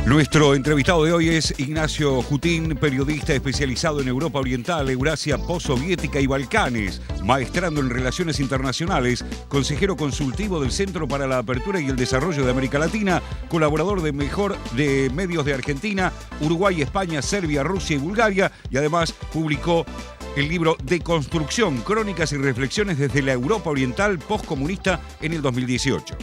Nuestro entrevistado de hoy es Ignacio Jutín, periodista especializado en Europa Oriental, Eurasia postsoviética y Balcanes, maestrando en Relaciones Internacionales, consejero consultivo del Centro para la Apertura y el Desarrollo de América Latina, colaborador de medios de Argentina, Uruguay, España, Serbia, Rusia y Bulgaria, y además publicó el libro Deconstrucción, Crónicas y Reflexiones desde la Europa Oriental postcomunista en el 2018.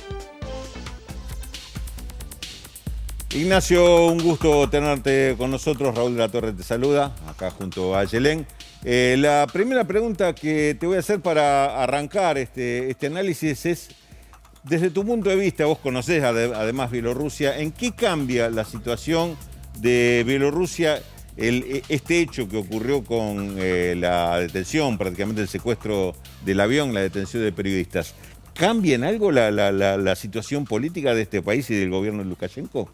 Ignacio, un gusto tenerte con nosotros. Raúl de la Torre te saluda, acá junto a Yelén. La primera pregunta que te voy a hacer para arrancar este análisis es, desde tu punto de vista, vos conocés además Bielorrusia, ¿en qué cambia la situación de Bielorrusia este hecho que ocurrió con la detención, prácticamente el secuestro del avión, la detención de periodistas? ¿Cambia en algo la situación política de este país y del gobierno de Lukashenko?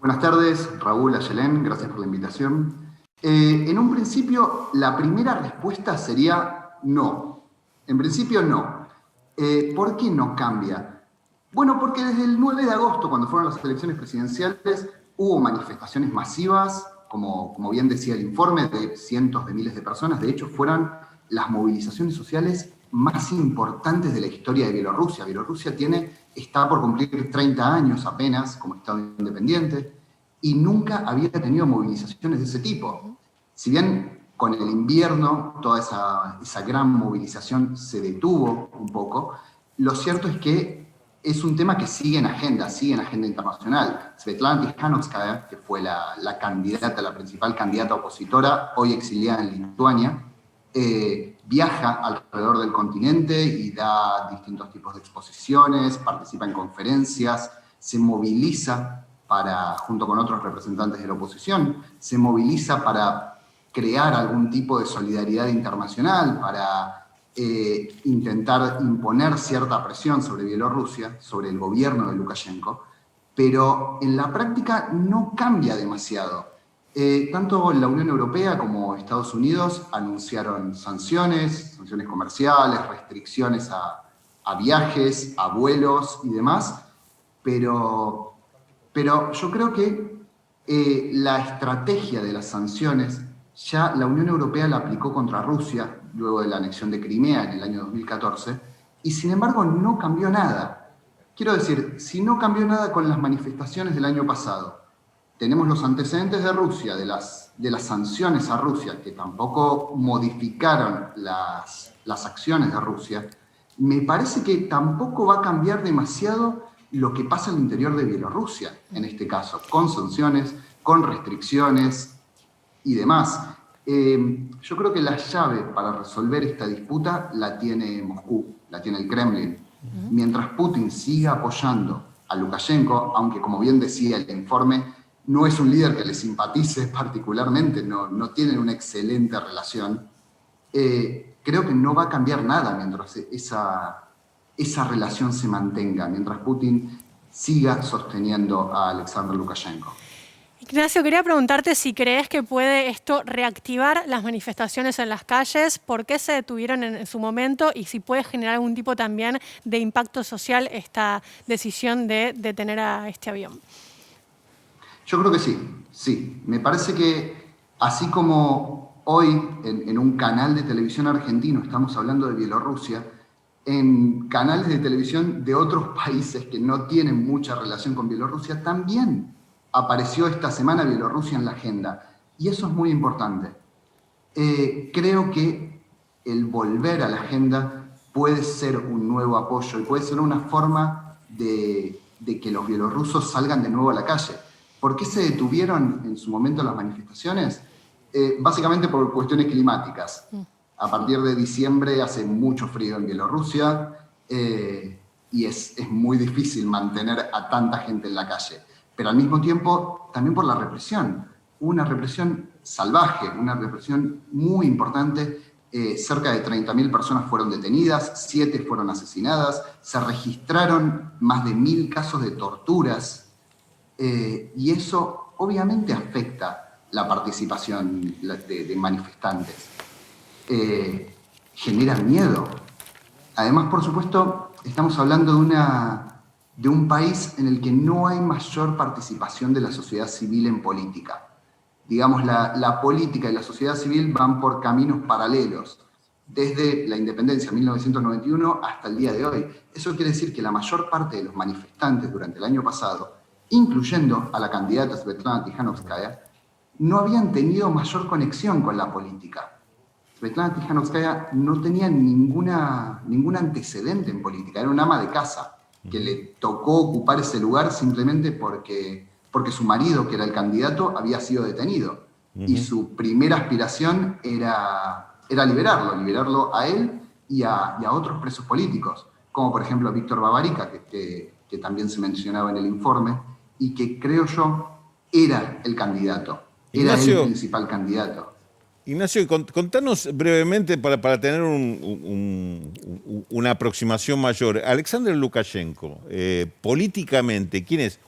Buenas tardes, Raúl, Ayelén, gracias por la invitación. En un principio, la primera respuesta sería no. En principio, no. ¿Por qué no cambia? Bueno, porque desde el 9 de agosto, cuando fueron las elecciones presidenciales, hubo manifestaciones masivas, como bien decía el informe, de cientos de miles de personas. De hecho, fueron las movilizaciones sociales más importantes de la historia de Bielorrusia. Bielorrusia está por cumplir 30 años apenas como Estado independiente y nunca había tenido movilizaciones de ese tipo. Si bien con el invierno toda esa gran movilización se detuvo un poco, lo cierto es que es un tema que sigue en agenda internacional. Svetlana Tikhanovskaya, que fue la principal candidata opositora, hoy exiliada en Lituania, viaja alrededor del continente y da distintos tipos de exposiciones, participa en conferencias, se moviliza junto con otros representantes de la oposición, se moviliza para crear algún tipo de solidaridad internacional, para intentar imponer cierta presión sobre Bielorrusia, sobre el gobierno de Lukashenko, pero en la práctica no cambia demasiado. Tanto la Unión Europea como Estados Unidos anunciaron sanciones comerciales, restricciones a viajes, a vuelos y demás, pero yo creo que la estrategia de las sanciones ya la Unión Europea la aplicó contra Rusia luego de la anexión de Crimea en el año 2014, y sin embargo no cambió nada. Quiero decir, si no cambió nada con las manifestaciones del año pasado, tenemos los antecedentes de Rusia, de las sanciones a Rusia, que tampoco modificaron las acciones de Rusia, me parece que tampoco va a cambiar demasiado lo que pasa al interior de Bielorrusia, en este caso, con sanciones, con restricciones y demás. Yo creo que la llave para resolver esta disputa la tiene Moscú, la tiene el Kremlin. Mientras Putin siga apoyando a Lukashenko, aunque como bien decía el informe, no es un líder que le simpatice particularmente, no tienen una excelente relación, creo que no va a cambiar nada mientras esa relación se mantenga, mientras Putin siga sosteniendo a Alexander Lukashenko. Ignacio, quería preguntarte si crees que puede esto reactivar las manifestaciones en las calles, por qué se detuvieron en su momento y si puede generar algún tipo también de impacto social esta decisión de detener a este avión. Yo creo que sí. Me parece que así como hoy en un canal de televisión argentino estamos hablando de Bielorrusia, en canales de televisión de otros países que no tienen mucha relación con Bielorrusia, también apareció esta semana Bielorrusia en la agenda. Y eso es muy importante. Creo que el volver a la agenda puede ser un nuevo apoyo y puede ser una forma de que los bielorrusos salgan de nuevo a la calle. ¿Por qué se detuvieron en su momento las manifestaciones? Básicamente por cuestiones climáticas. A partir de diciembre hace mucho frío en Bielorrusia y es muy difícil mantener a tanta gente en la calle. Pero al mismo tiempo también por la represión. Una represión salvaje, una represión muy importante. Cerca de 30.000 personas fueron detenidas, 7 fueron asesinadas, se registraron más de 1.000 casos de torturas. Y eso obviamente afecta la participación de manifestantes. Genera miedo. Además, por supuesto, estamos hablando de un país en el que no hay mayor participación de la sociedad civil en política. Digamos, la política y la sociedad civil van por caminos paralelos, desde la independencia en 1991 hasta el día de hoy. Eso quiere decir que la mayor parte de los manifestantes durante el año pasado, incluyendo a la candidata Svetlana Tikhanovskaya, no habían tenido mayor conexión con la política. Svetlana Tikhanovskaya no tenía ningún antecedente en política, era una ama de casa que le tocó ocupar ese lugar simplemente porque su marido, que era el candidato, había sido detenido. Y su primera aspiración era liberarlo a él y a otros presos políticos, como por ejemplo Víctor Babarika, que también se mencionaba en el informe, y que creo yo era el candidato, era el principal candidato. Ignacio, contanos brevemente para tener una aproximación mayor. Alexander Lukashenko, políticamente,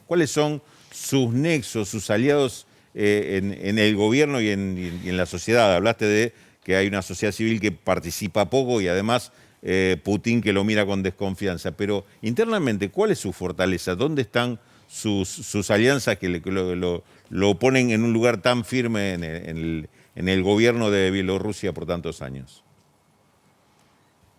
¿cuáles son sus nexos, sus aliados en el gobierno y en la sociedad? Hablaste de que hay una sociedad civil que participa poco y además Putin que lo mira con desconfianza. Pero internamente, ¿cuál es su fortaleza? ¿Dónde están sus alianzas que lo ponen en un lugar tan firme en el gobierno de Bielorrusia por tantos años?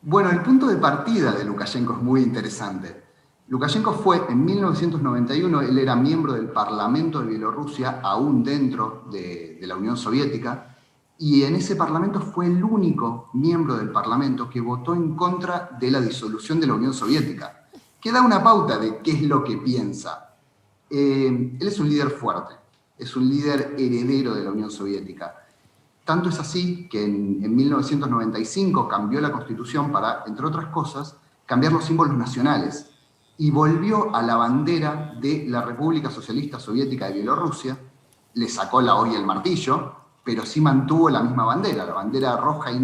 Bueno, el punto de partida de Lukashenko es muy interesante. Lukashenko fue en 1991, él era miembro del Parlamento de Bielorrusia, aún dentro de la Unión Soviética, y en ese Parlamento fue el único miembro del Parlamento que votó en contra de la disolución de la Unión Soviética, que da una pauta de qué es lo que piensa. Él es un líder fuerte, es un líder heredero de la Unión Soviética. Tanto es así que en 1995 cambió la Constitución para, entre otras cosas, cambiar los símbolos nacionales y volvió a la bandera de la República Socialista Soviética de Bielorrusia, le sacó la hoz y el martillo, pero sí mantuvo la misma bandera, la bandera roja y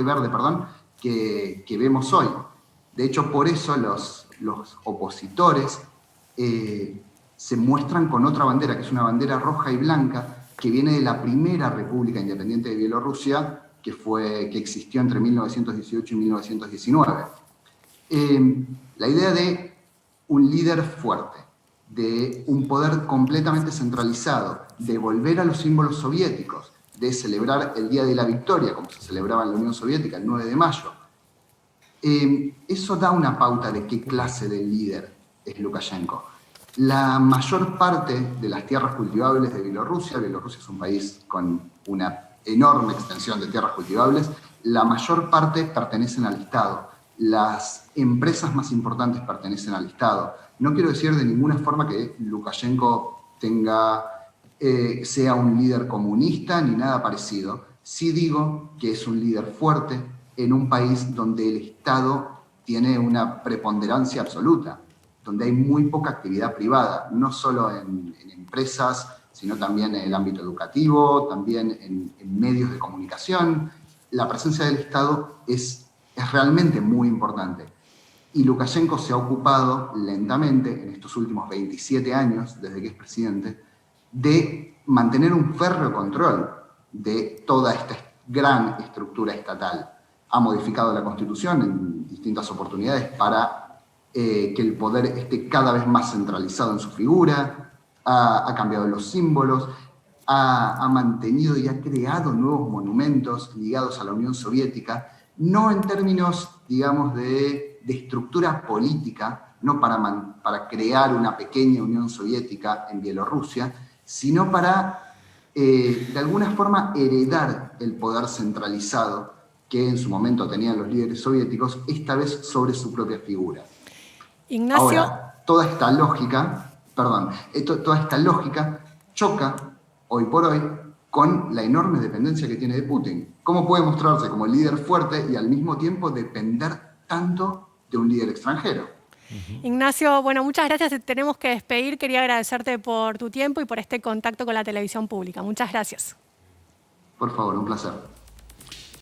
verde, que vemos hoy. De hecho, por eso los opositores se muestran con otra bandera, que es una bandera roja y blanca, que viene de la primera República Independiente de Bielorrusia, que existió entre 1918 y 1919. La idea de un líder fuerte, de un poder completamente centralizado, de volver a los símbolos soviéticos, de celebrar el Día de la Victoria, como se celebraba en la Unión Soviética el 9 de mayo, eso da una pauta de qué clase de líder es Lukashenko. La mayor parte de las tierras cultivables de Bielorrusia es un país con una enorme extensión de tierras cultivables, la mayor parte pertenecen al Estado. Las empresas más importantes pertenecen al Estado. No quiero decir de ninguna forma que Lukashenko sea un líder comunista ni nada parecido. Sí digo que es un líder fuerte en un país donde el Estado tiene una preponderancia absoluta, donde hay muy poca actividad privada, no solo en empresas, sino también en el ámbito educativo, también en medios de comunicación. La presencia del Estado es realmente muy importante. Y Lukashenko se ha ocupado lentamente, en estos últimos 27 años, desde que es presidente, de mantener un férreo control de toda esta gran estructura estatal. Ha modificado la Constitución en distintas oportunidades para que el poder esté cada vez más centralizado en su figura, ha cambiado los símbolos, ha mantenido y ha creado nuevos monumentos ligados a la Unión Soviética, no en términos, digamos, de estructura política, no para crear una pequeña Unión Soviética en Bielorrusia, sino para, de alguna forma, heredar el poder centralizado que en su momento tenían los líderes soviéticos, esta vez sobre su propia figura. Ignacio. Ahora, toda esta lógica choca, hoy por hoy, con la enorme dependencia que tiene de Putin. ¿Cómo puede mostrarse como el líder fuerte y al mismo tiempo depender tanto de un líder extranjero? Ignacio, bueno, muchas gracias. Te tenemos que despedir. Quería agradecerte por tu tiempo y por este contacto con la televisión pública. Muchas gracias. Por favor, un placer.